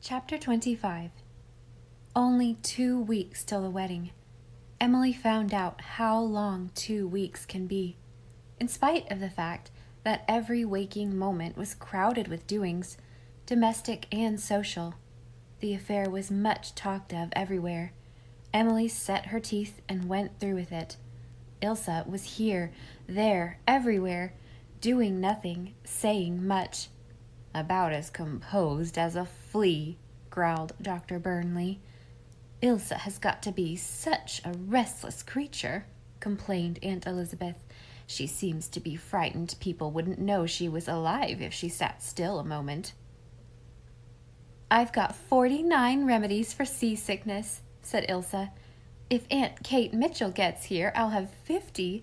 Chapter 25. Only 2 weeks till the wedding. Emily found out how long 2 weeks can be. In spite of the fact that every waking moment was crowded with doings, domestic and social, the affair was much talked of everywhere. Emily set her teeth and went through with it. Ilsa was here, there, everywhere, doing nothing, saying much. "About as composed as a flea," growled Dr. Burnley. "Ilsa has got to be such a restless creature," complained Aunt Elizabeth. "She seems to be frightened people wouldn't know she was alive if she sat still a moment." "I've got 49 remedies for seasickness," said Ilsa. "If Aunt Kate Mitchell gets here, I'll have 50.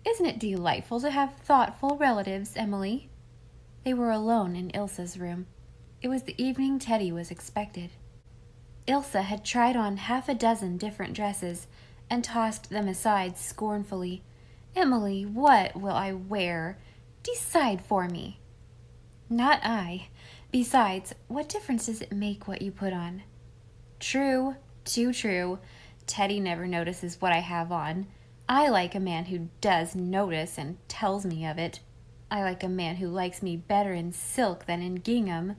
Isn't it delightful to have thoughtful relatives, Emily?" They were alone in Ilsa's room. It was the evening Teddy was expected. Ilsa had tried on 6 different dresses and tossed them aside scornfully. "Emily, what will I wear? Decide for me." "Not I. Besides, what difference does it make what you put on?" "True, too true. Teddy never notices what I have on. I like a man who does notice and tells me of it. I like a man who likes me better in silk than in gingham."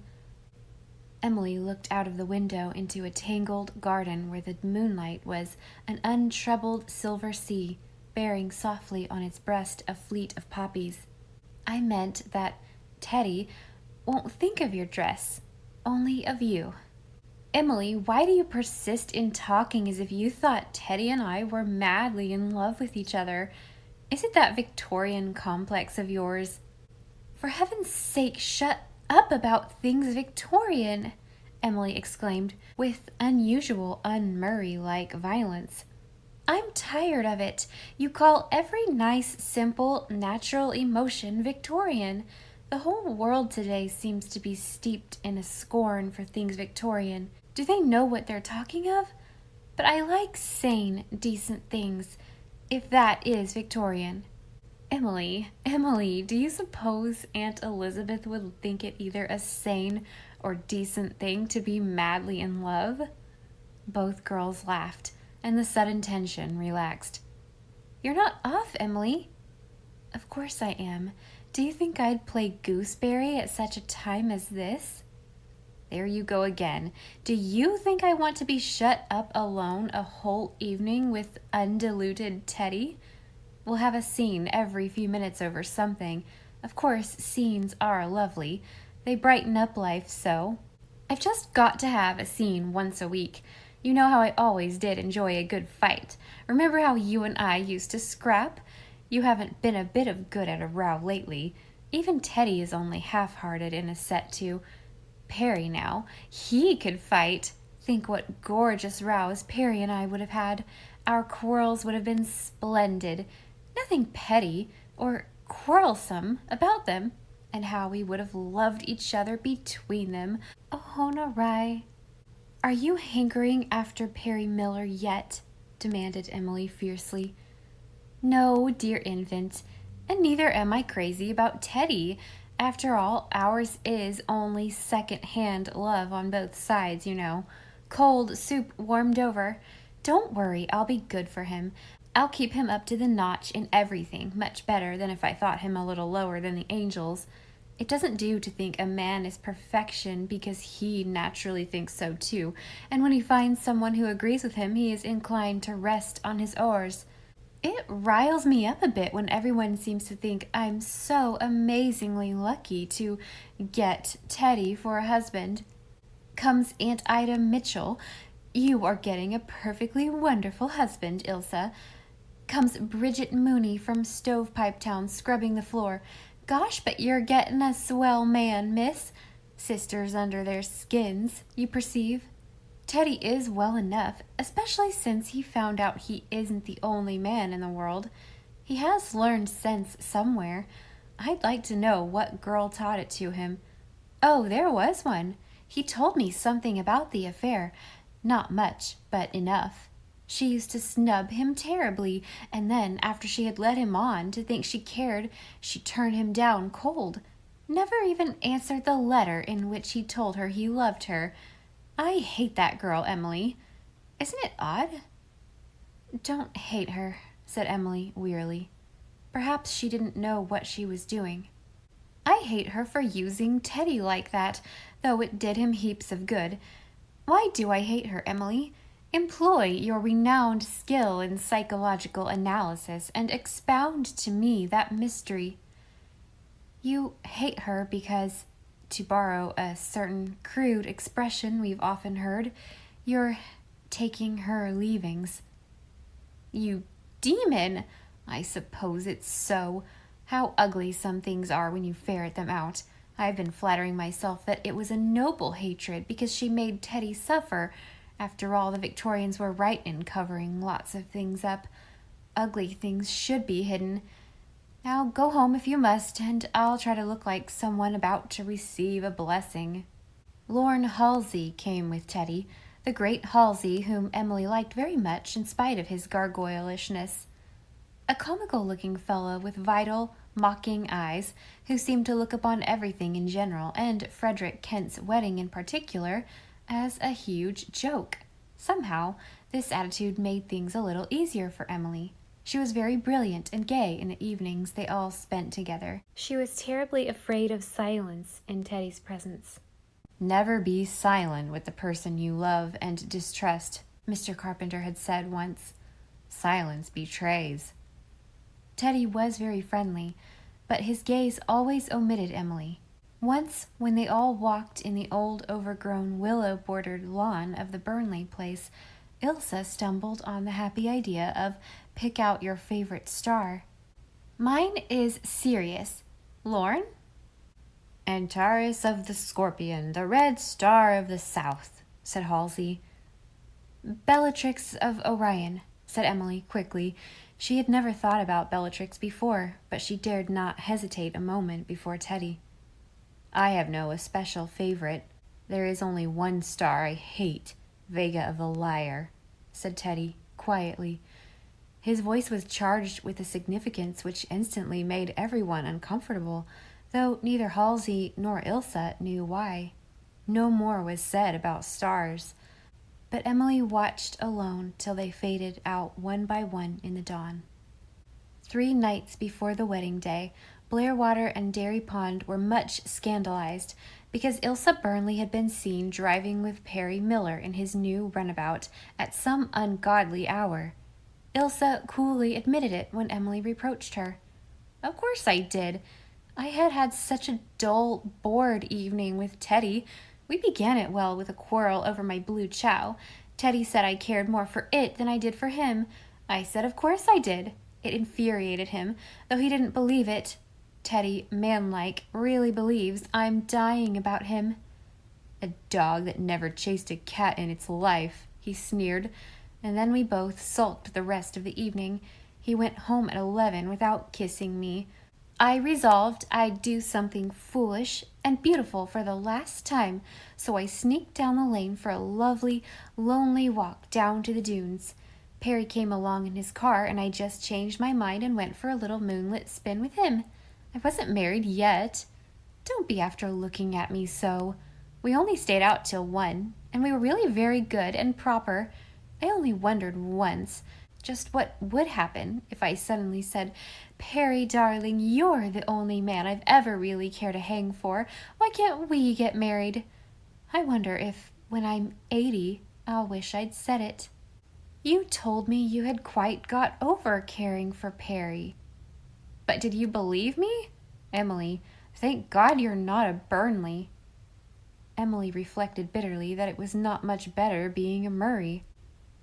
Emily looked out of the window into a tangled garden where the moonlight was an untroubled silver sea, bearing softly on its breast a fleet of poppies. "I meant that Teddy won't think of your dress, only of you." "Emily, why do you persist in talking as if you thought Teddy and I were madly in love with each other? Is it that Victorian complex of yours?" "For heaven's sake, shut up about things Victorian," Emily exclaimed, with unusual un-Murray-like violence. "I'm tired of it. You call every nice, simple, natural emotion Victorian. The whole world today seems to be steeped in a scorn for things Victorian. Do they know what they're talking of? But I like sane, decent things, if that is Victorian." Emily, do you suppose Aunt Elizabeth would think it either a sane or decent thing to be madly in love?" Both girls laughed, and the sudden tension relaxed. "You're not off, Emily." "Of course I am. Do you think I'd play gooseberry at such a time as this?" "There you go again. Do you think I want to be shut up alone a whole evening with undiluted Teddy? We'll have a scene every few minutes over something. Of course, scenes are lovely. They brighten up life so. I've just got to have a scene once a week. You know how I always did enjoy a good fight. Remember how you and I used to scrap? You haven't been a bit of good at a row lately. Even Teddy is only half-hearted in a set to. Perry now, he could fight. Think what gorgeous rows Perry and I would have had. Our quarrels would have been splendid. Nothing petty or quarrelsome about them. And how we would have loved each other between them. Oh, Honorai." "Are you hankering after Perry Miller yet?" demanded Emily fiercely. "No, dear infant, and neither am I crazy about Teddy. After all, ours is only second-hand love on both sides, you know. Cold soup warmed over. Don't worry, I'll be good for him. I'll keep him up to the notch in everything, much better than if I thought him a little lower than the angels. It doesn't do to think a man is perfection because he naturally thinks so too, and when he finds someone who agrees with him, he is inclined to rest on his oars. It riles me up a bit when everyone seems to think I'm so amazingly lucky to get Teddy for a husband. Comes Aunt Ida Mitchell. You are getting a perfectly wonderful husband, Ilsa. Comes Bridget Mooney from Stovepipe Town scrubbing the floor. Gosh, but you're getting a swell man, miss. Sisters under their skins, you perceive. Teddy is well enough, especially since he found out he isn't the only man in the world. He has learned sense somewhere. I'd like to know what girl taught it to him. Oh, there was one. He told me something about the affair. Not much, but enough. She used to snub him terribly, and then, after she had led him on to think she cared, she turned him down cold. Never even answered the letter in which he told her he loved her. I hate that girl, Emily. Isn't it odd? Don't hate her, said Emily wearily. Perhaps she didn't know what she was doing. I hate her for using Teddy like that, though it did him heaps of good. Why do I hate her, Emily? Employ your renowned skill in psychological analysis and expound to me that mystery. You hate her because, to borrow a certain crude expression we've often heard, you're taking her leavings. You demon! I suppose it's so. How ugly some things are when you ferret them out. I've been flattering myself that it was a noble hatred because she made Teddy suffer. After all, the Victorians were right in covering lots of things up. Ugly things should be hidden. Now go home if you must, and I'll try to look like someone about to receive a blessing. Lorne Halsey came with Teddy, the great Halsey whom Emily liked very much in spite of his gargoylishness. A comical-looking fellow with vital, mocking eyes, who seemed to look upon everything in general, and Frederick Kent's wedding in particular, as a huge joke. Somehow, this attitude made things a little easier for Emily. She was very brilliant and gay in the evenings they all spent together. She was terribly afraid of silence in Teddy's presence. Never be silent with the person you love and distrust, Mr. Carpenter had said once. Silence betrays. Teddy was very friendly, but his gaze always omitted Emily. Once, when they all walked in the old overgrown willow-bordered lawn of the Burnley place, Ilse stumbled on the happy idea of pick out your favorite star. Mine is Sirius. Lorne? Antares of the Scorpion, the red star of the south, said Halsey. Bellatrix of Orion, said Emily quickly. She had never thought about Bellatrix before, but she dared not hesitate a moment before Teddy. I have no especial favorite. There is only one star I hate, Vega of the Lyre, said Teddy, quietly. His voice was charged with a significance which instantly made everyone uncomfortable, though neither Halsey nor Ilse knew why. No more was said about stars, but Emily watched alone till they faded out one by one in the dawn. 3 nights before the wedding day, Blairwater and Dairy Pond were much scandalized because Ilse Burnley had been seen driving with Perry Miller in his new runabout at some ungodly hour. Ilse coolly admitted it when Emily reproached her. Of course I did. I had had such a dull, bored evening with Teddy. We began it well with a quarrel over my blue chow. Teddy said I cared more for it than I did for him. I said of course I did. It infuriated him, though he didn't believe it. Teddy, manlike, really believes I'm dying about him. A dog that never chased a cat in its life, he sneered, and then we both sulked the rest of the evening. He went home at 11 without kissing me. I resolved I'd do something foolish and beautiful for the last time, so I sneaked down the lane for a lovely, lonely walk down to the dunes. Perry came along in his car, and I just changed my mind and went for a little moonlit spin with him. I wasn't married yet. Don't be after looking at me so. We only stayed out till 1, and we were really very good and proper. I only wondered once just what would happen if I suddenly said, Perry, darling, you're the only man I've ever really cared a hang for. Why can't we get married? I wonder if, when I'm 80, I'll wish I'd said it. You told me you had quite got over caring for Perry. But did you believe me? Emily, thank God you're not a Burnley. Emily reflected bitterly that it was not much better being a Murray.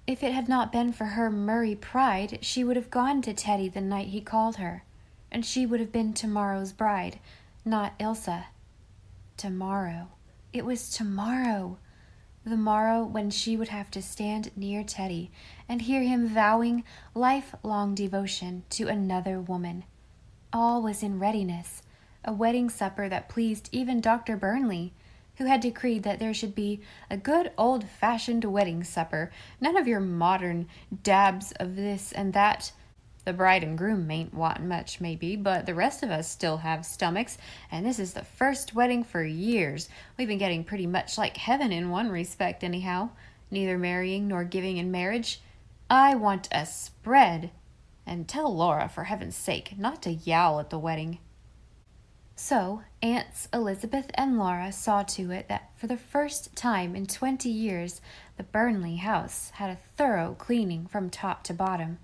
If it had not been for her Murray pride, she would have gone to Teddy the night he called her, and she would have been tomorrow's bride, not Ilse. Tomorrow. It was tomorrow. The morrow when she would have to stand near Teddy and hear him vowing lifelong devotion to another woman. All was in readiness, a wedding supper that pleased even Dr. Burnley, who had decreed that there should be a good old-fashioned wedding supper, none of your modern dabs of this and that. The bride and groom mayn't want much, maybe, but the rest of us still have stomachs, and this is the first wedding for years. We've been getting pretty much like heaven in one respect, anyhow. Neither marrying nor giving in marriage. I want a spread. And tell Laura, for heaven's sake, not to yowl at the wedding." So, Aunts Elizabeth and Laura saw to it that for the first time in 20 years, the Burnley house had a thorough cleaning from top to bottom.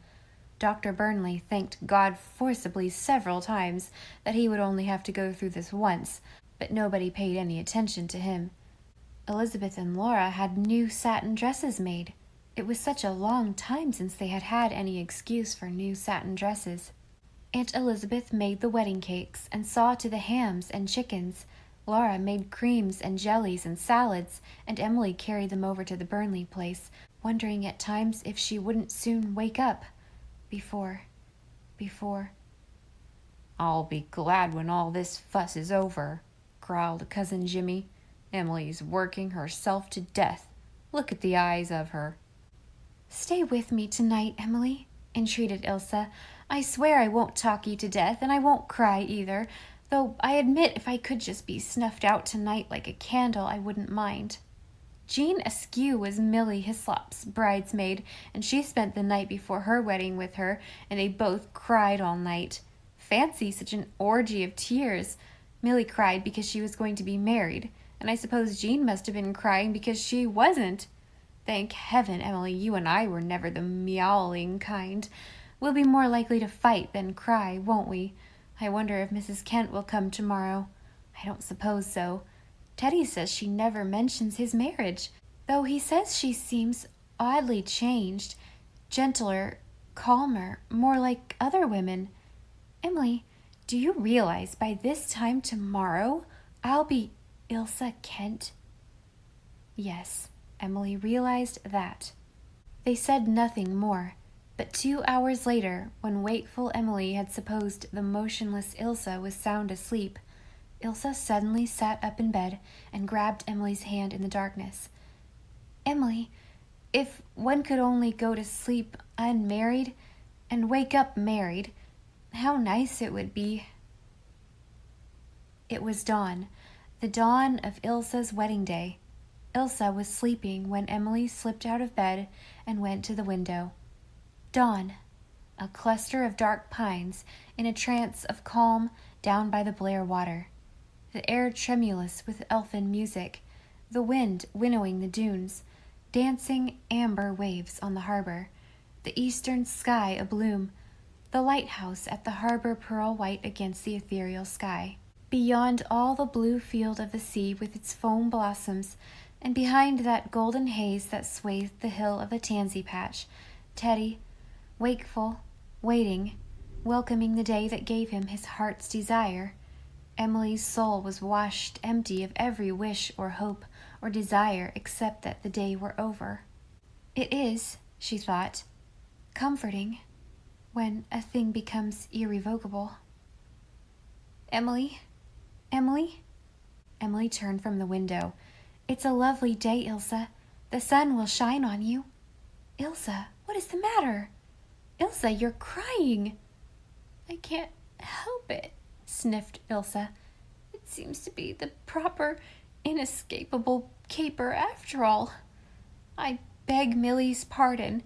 Dr. Burnley thanked God forcibly several times that he would only have to go through this once, but nobody paid any attention to him. Elizabeth and Laura had new satin dresses made. It was such a long time since they had had any excuse for new satin dresses. Aunt Elizabeth made the wedding cakes and saw to the hams and chickens. Laura made creams and jellies and salads, and Emily carried them over to the Burnley place, wondering at times if she wouldn't soon wake up. Before. "I'll be glad when all this fuss is over," growled Cousin Jimmy. "Emily's working herself to death. Look at the eyes of her." "Stay with me tonight, Emily," entreated Ilse. "I swear I won't talk you to death, and I won't cry either, though I admit if I could just be snuffed out tonight like a candle, I wouldn't mind." Jean Askew was Millie Hislop's bridesmaid, and she spent the night before her wedding with her, and they both cried all night. Fancy such an orgy of tears. Millie cried because she was going to be married, and I suppose Jean must have been crying because she wasn't. Thank heaven, Emily, you and I were never the meowling kind. We'll be more likely to fight than cry, won't we? I wonder if Mrs. Kent will come tomorrow. I don't suppose so. Teddy says she never mentions his marriage, though he says she seems oddly changed, gentler, calmer, more like other women. Emily, do you realize by this time tomorrow I'll be Ilse Kent? Yes, Emily realized that. They said nothing more, but 2 hours later, when wakeful Emily had supposed the motionless Ilse was sound asleep, Ilse suddenly sat up in bed and grabbed Emily's hand in the darkness. "Emily, if one could only go to sleep unmarried and wake up married, how nice it would be." It was dawn, the dawn of Ilse's wedding day. Ilse was sleeping when Emily slipped out of bed and went to the window. Dawn, a cluster of dark pines in a trance of calm down by the Blair water. The air tremulous with elfin music, the wind winnowing the dunes, dancing amber waves on the harbor, the eastern sky abloom, the lighthouse at the harbor pearl white against the ethereal sky. Beyond all the blue field of the sea with its foam blossoms, and behind that golden haze that swathed the hill of the tansy patch, Teddy, wakeful, waiting, welcoming the day that gave him his heart's desire. Emily's soul was washed empty of every wish or hope or desire except that the day were over. It is, she thought, comforting when a thing becomes irrevocable. "Emily? Emily?" Emily turned from the window. "It's a lovely day, Ilse. The sun will shine on you." "Ilse, what is the matter?" "Ilse, you're crying." "I can't help it," sniffed Ilse. "It seems to be the proper, inescapable caper after all. I beg Millie's pardon.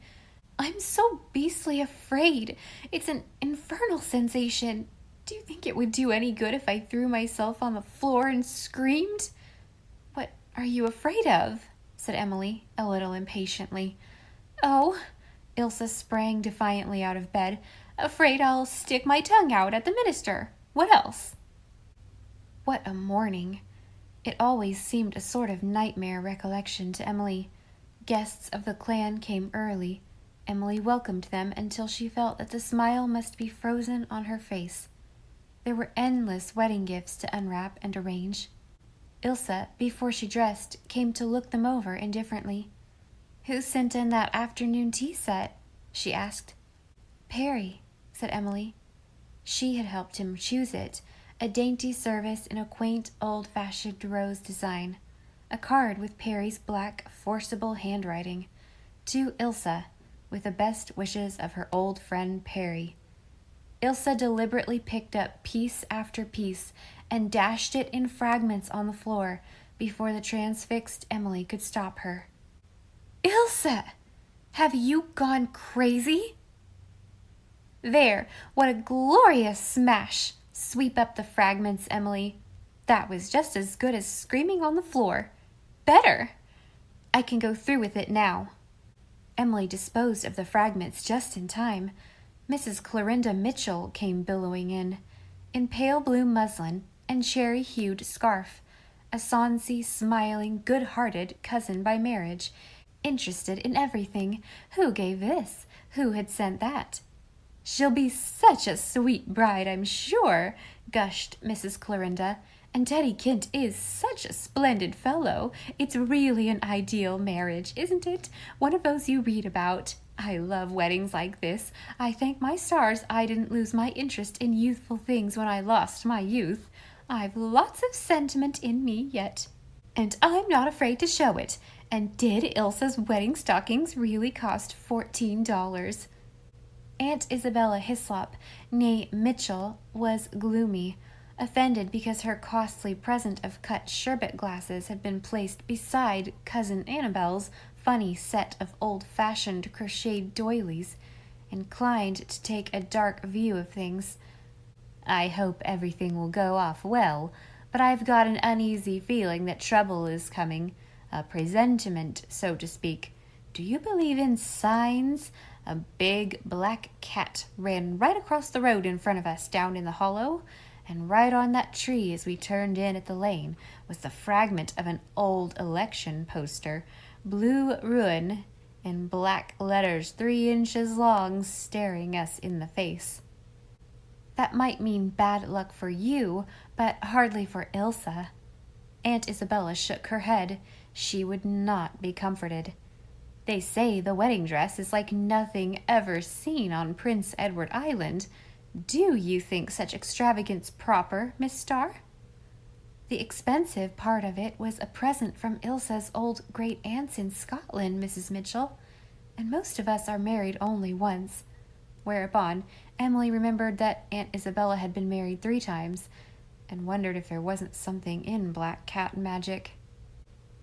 I'm so beastly afraid. It's an infernal sensation. Do you think it would do any good if I threw myself on the floor and screamed?" "What are you afraid of?" said Emily, a little impatiently. "Oh," Ilse sprang defiantly out of bed, "afraid I'll stick my tongue out at the minister. What else?" What a morning! It always seemed a sort of nightmare recollection to Emily. Guests of the clan came early. Emily welcomed them until she felt that the smile must be frozen on her face. There were endless wedding gifts to unwrap and arrange. Ilse, before she dressed, came to look them over indifferently. "Who sent in that afternoon tea set?" she asked. "Perry," said Emily. She had helped him choose it, a dainty service in a quaint, old-fashioned rose design, a card with Perry's black, forcible handwriting, "To Ilse, with the best wishes of her old friend Perry." Ilse deliberately picked up piece after piece and dashed it in fragments on the floor before the transfixed Emily could stop her. "Ilse! Have you gone crazy?" "There, what a glorious smash! Sweep up the fragments, Emily. That was just as good as screaming on the floor. Better! I can go through with it now." Emily disposed of the fragments just in time. Mrs. Clorinda Mitchell came billowing in pale blue muslin and cherry-hued scarf, a sonsy, smiling, good-hearted cousin by marriage, interested in everything. Who gave this? Who had sent that? "She'll be such a sweet bride, I'm sure," gushed Mrs. Clorinda. "And Teddy Kint is such a splendid fellow. It's really an ideal marriage, isn't it? One of those you read about. I love weddings like this. I thank my stars I didn't lose my interest in youthful things when I lost my youth. I've lots of sentiment in me yet. And I'm not afraid to show it. And did Ilse's wedding stockings really cost $14? Aunt Isabella Hislop, née Mitchell, was gloomy, offended because her costly present of cut sherbet glasses had been placed beside Cousin Annabel's funny set of old-fashioned crocheted doilies, inclined to take a dark view of things. "I hope everything will go off well, but I've got an uneasy feeling that trouble is coming, a presentiment, so to speak. Do you believe in signs? A big black cat ran right across the road in front of us down in the hollow, and right on that tree as we turned in at the lane was the fragment of an old election poster, blue ruin, in black letters 3 inches long, staring us in the face." "That might mean bad luck for you, but hardly for Ilse." Aunt Isabella shook her head. She would not be comforted. "They say the wedding dress is like nothing ever seen on Prince Edward Island. Do you think such extravagance proper, Miss Starr?" "The expensive part of it was a present from Ilse's old great-aunts in Scotland, Mrs. Mitchell, and most of us are married only once." Whereupon Emily remembered that Aunt Isabella had been married 3 times, and wondered if there wasn't something in black cat magic.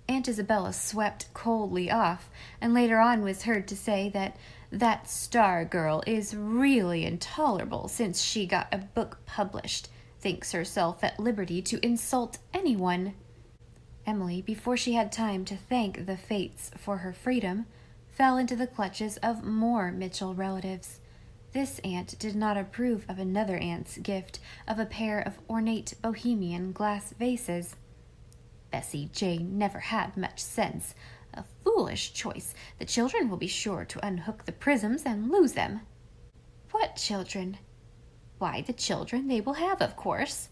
Aunt Isabella swept coldly off, and later on was heard to say that Starr girl is really intolerable since she got a book published, thinks herself at liberty to insult anyone. Emily, before she had time to thank the fates for her freedom, fell into the clutches of more Mitchell relatives. This aunt did not approve of another aunt's gift of a pair of ornate bohemian glass vases. "Bessie Jane never had much sense. A foolish choice. The children will be sure to unhook the prisms and lose them." "What children?" "Why, the children they will have, of course."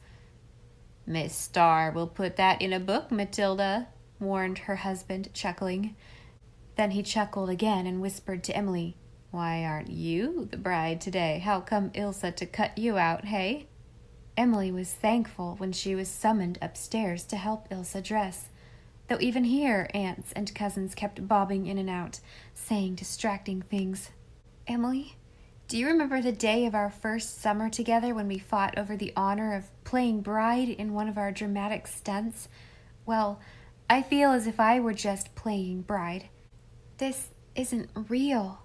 "Miss Starr will put that in a book, Matilda," warned her husband, chuckling. Then he chuckled again and whispered to Emily, "Why aren't you the bride today? How come Ilse to cut you out, hey?" Emily was thankful when she was summoned upstairs to help Ilse dress, though even here aunts and cousins kept bobbing in and out, saying distracting things. "Emily, do you remember the day of our first summer together when we fought over the honor of playing bride in one of our dramatic stunts? Well, I feel as if I were just playing bride. This isn't real."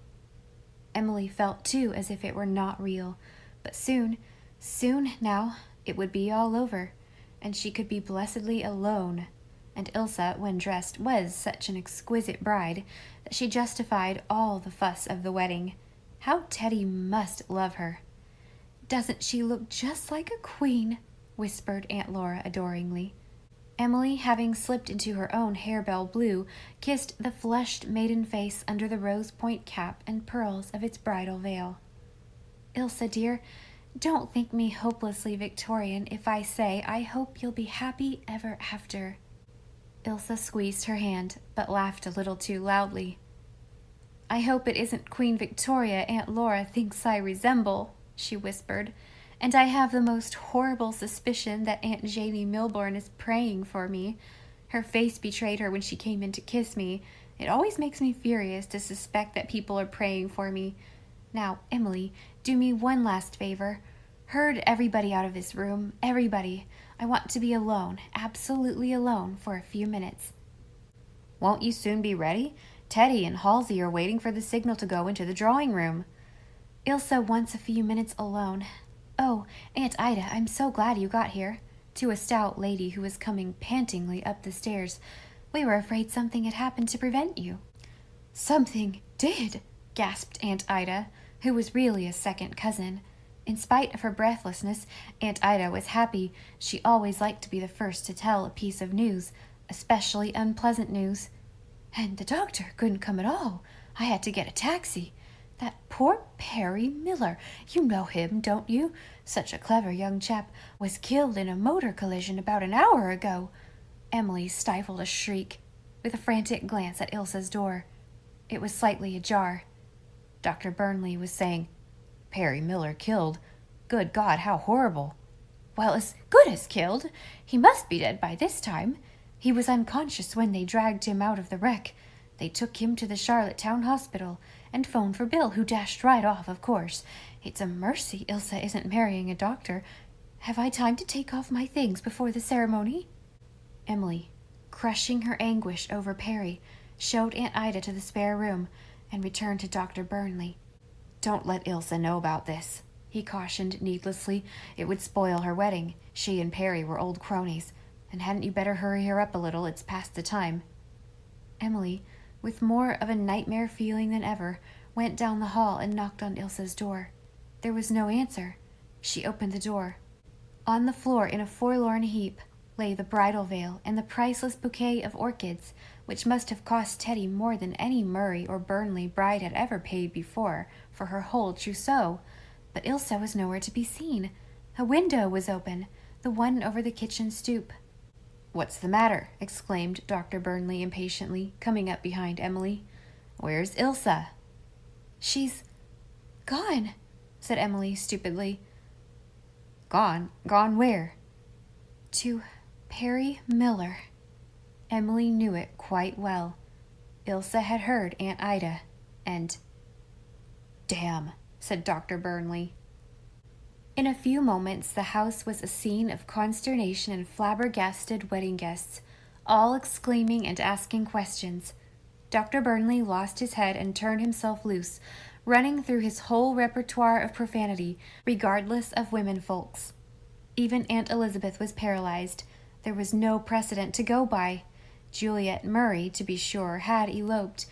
Emily felt too as if it were not real, but soon now, it would be all over, and she could be blessedly alone. And Ilse, when dressed, was such an exquisite bride that she justified all the fuss of the wedding. How Teddy must love her. "Doesn't she look just like a queen?" whispered Aunt Laura adoringly. Emily, having slipped into her own harebell blue, kissed the flushed maiden face under the rose-point cap and pearls of its bridal veil. "Ilse, dear, don't think me hopelessly Victorian if I say I hope you'll be happy ever after." Ilse squeezed her hand, but laughed a little too loudly. "I hope it isn't Queen Victoria Aunt Laura thinks I resemble," she whispered, "and I have the most horrible suspicion that Aunt Janie Milborn is praying for me. Her face betrayed her when she came in to kiss me. It always makes me furious to suspect that people are praying for me. Now, Emily, do me one last favor. Herd everybody out of this room. Everybody. I want to be alone, absolutely alone, for a few minutes. Won't you soon be ready? Teddy and Halsey are waiting for the signal to go into the drawing room. Ilsa wants a few minutes alone. Oh, Aunt Ida, I'm so glad you got here. To a stout lady who was coming pantingly up the stairs. We were afraid something had happened to prevent you. Something did, gasped Aunt Ida, who was really a second cousin. In spite of her breathlessness, Aunt Ida was happy. She always liked to be the first to tell a piece of news, especially unpleasant news. And the doctor couldn't come at all. I had to get a taxi. That poor Perry Miller, you know him, don't you? Such a clever young chap, was killed in a motor collision about an hour ago. Emily stifled a shriek, with a frantic glance at Ilsa's door. It was slightly ajar. Dr. Burnley was saying, Perry Miller killed. Good God, how horrible. Well, as good as killed. He must be dead by this time. He was unconscious when they dragged him out of the wreck. They took him to the Charlottetown Hospital and phoned for Bill, who dashed right off, of course. It's a mercy Ilsa isn't marrying a doctor. Have I time to take off my things before the ceremony? Emily, crushing her anguish over Perry, showed Aunt Ida to the spare room and returned to Dr. Burnley. Don't let Ilsa know about this, he cautioned needlessly. It would spoil her wedding. She and Perry were old cronies. And hadn't you better hurry her up a little? It's past the time. Emily, with more of a nightmare feeling than ever, went down the hall and knocked on Ilsa's door. There was no answer. She opened the door. On the floor in a forlorn heap lay the bridal veil and the priceless bouquet of orchids, which must have cost Teddy more than any Murray or Burnley bride had ever paid before for her whole trousseau. But Ilsa was nowhere to be seen. A window was open, the one over the kitchen stoop. What's the matter? Exclaimed Dr. Burnley impatiently, coming up behind Emily. Where's Ilsa? She's gone, said Emily stupidly. Gone? Gone where? To Perry Miller. Emily knew it quite well. Ilsa had heard Aunt Ida, and... Damn, said Dr. Burnley. In a few moments, the house was a scene of consternation and flabbergasted wedding guests, all exclaiming and asking questions. Dr. Burnley lost his head and turned himself loose, running through his whole repertoire of profanity, regardless of women folks. Even Aunt Elizabeth was paralyzed. There was no precedent to go by. Juliet Murray, to be sure, had eloped,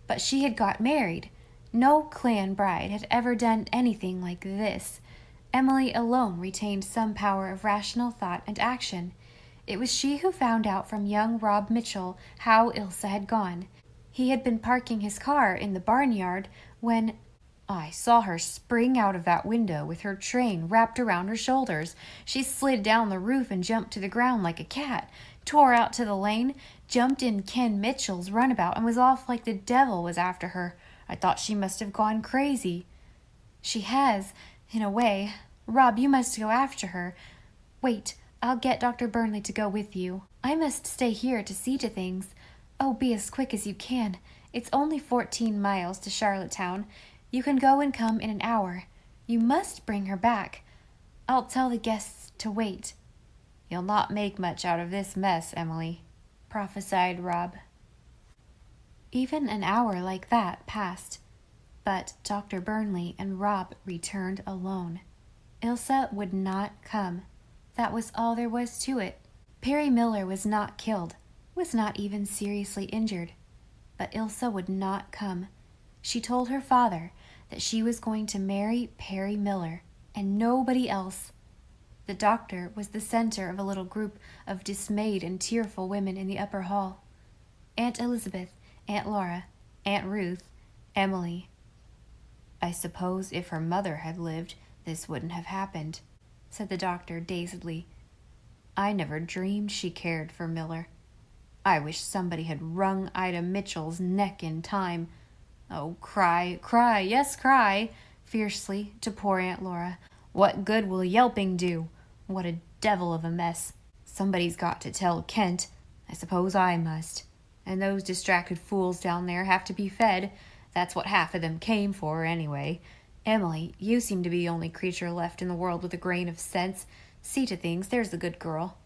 but she had got married. No clan bride had ever done anything like this. Emily alone retained some power of rational thought and action. It was she who found out from young Rob Mitchell how Ilsa had gone. He had been parking his car in the barnyard when... I saw her spring out of that window with her train wrapped around her shoulders. She slid down the roof and jumped to the ground like a cat, tore out to the lane, jumped in Ken Mitchell's runabout, and was off like the devil was after her. I thought she must have gone crazy. She has, in a way. Rob, you must go after her. Wait, I'll get Dr. Burnley to go with you. I must stay here to see to things. Oh, be as quick as you can. It's only 14 miles to Charlottetown. You can go and come in an hour. You must bring her back. I'll tell the guests to wait. You'll not make much out of this mess, Emily, prophesied Rob. Even an hour like that passed, but Dr. Burnley and Rob returned alone. Ilsa would not come. That was all there was to it. Perry Miller was not killed, was not even seriously injured. But Ilsa would not come. She told her father that she was going to marry Perry Miller, and nobody else. The doctor was the center of a little group of dismayed and tearful women in the upper hall. Aunt Elizabeth, Aunt Laura, Aunt Ruth, Emily. I suppose if her mother had lived, this wouldn't have happened, said the doctor dazedly. I never dreamed she cared for Miller. I wish somebody had wrung Ida Mitchell's neck in time. Oh, cry, cry, yes, cry, fiercely, to poor Aunt Laura. What good will yelping do? What a devil of a mess. Somebody's got to tell Kent. I suppose I must. And those distracted fools down there have to be fed. That's what half of them came for, anyway. Emily, you seem to be the only creature left in the world with a grain of sense. See to things, there's the good girl.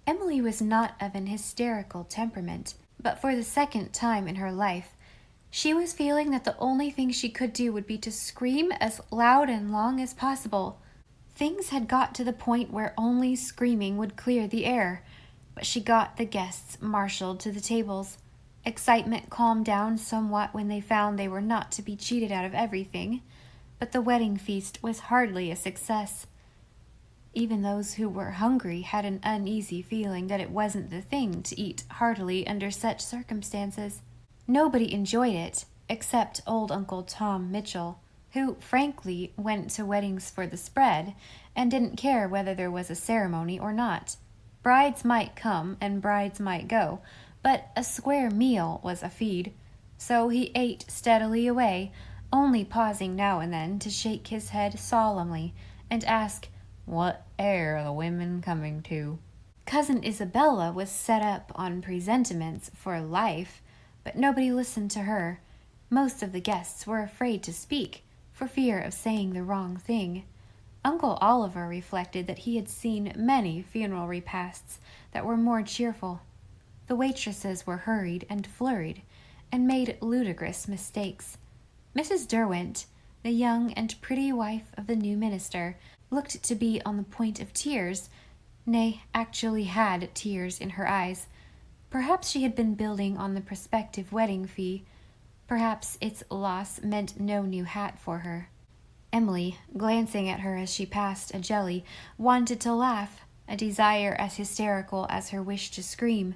Emily was not of an hysterical temperament, but for the second time in her life, she was feeling that the only thing she could do would be to scream as loud and long as possible. Things had got to the point where only screaming would clear the air, but she got the guests marshaled to the tables. Excitement calmed down somewhat when they found they were not to be cheated out of everything, but the wedding feast was hardly a success. Even those who were hungry had an uneasy feeling that it wasn't the thing to eat heartily under such circumstances. Nobody enjoyed it, except old Uncle Tom Mitchell, who frankly went to weddings for the spread and didn't care whether there was a ceremony or not. Brides might come and brides might go, but a square meal was a feed, so he ate steadily away, only pausing now and then to shake his head solemnly and ask, "What air the women coming to?" Cousin Isabella was set up on presentiments for life, but nobody listened to her. Most of the guests were afraid to speak, for fear of saying the wrong thing. Uncle Oliver reflected that he had seen many funeral repasts that were more cheerful. The waitresses were hurried and flurried, and made ludicrous mistakes. Mrs. Derwent, the young and pretty wife of the new minister, looked to be on the point of tears, nay, actually had tears in her eyes. Perhaps she had been building on the prospective wedding fee. Perhaps its loss meant no new hat for her. Emily, glancing at her as she passed a jelly, wanted to laugh, a desire as hysterical as her wish to scream,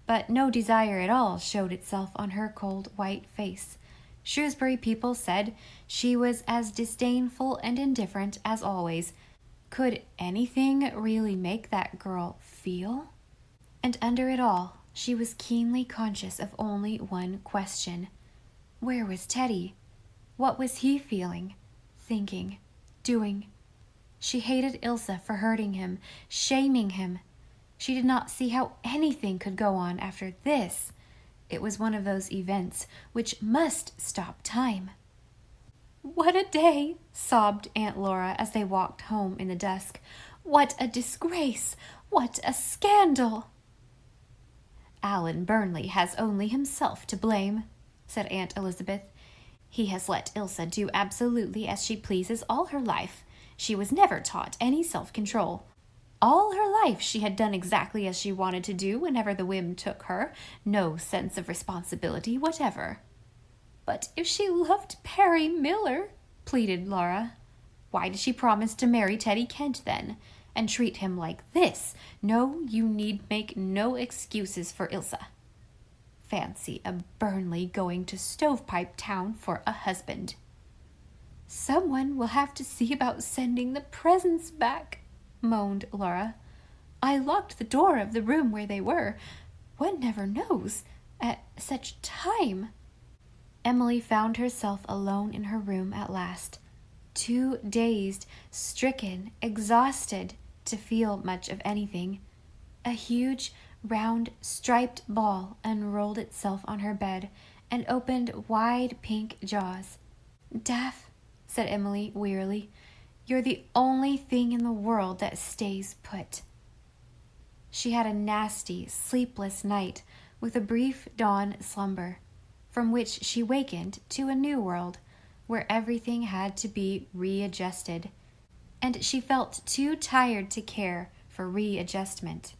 but no desire at all showed itself on her cold white face. Shrewsbury people said she was as disdainful and indifferent as always. Could anything really make that girl feel? And under it all, she was keenly conscious of only one question. Where was Teddy? What was he feeling, thinking, doing? She hated Ilse for hurting him, shaming him. She did not see how anything could go on after this. It was one of those events which must stop time. "What a day!" sobbed Aunt Laura as they walked home in the dusk. "What a disgrace! What a scandal!" "Alan Burnley has only himself to blame," said Aunt Elizabeth. "He has let Ilse do absolutely as she pleases all her life. She was never taught any self-control. All her life she had done exactly as she wanted to do whenever the whim took her, no sense of responsibility whatever." "But if she loved Perry Miller," pleaded Laura, "why did she promise to marry Teddy Kent then, and treat him like this? No, you need make no excuses for Ilse. Fancy a Burnley going to Stovepipe Town for a husband." "Someone will have to see about sending the presents back," moaned Laura. "I locked the door of the room where they were. One never knows, at such time." Emily found herself alone in her room at last, too dazed, stricken, exhausted to feel much of anything. A huge, round, striped ball unrolled itself on her bed and opened wide pink jaws. "Daff," said Emily wearily, "you're the only thing in the world that stays put." She had a nasty, sleepless night with a brief dawn slumber, from which she wakened to a new world where everything had to be readjusted, and she felt too tired to care for readjustment.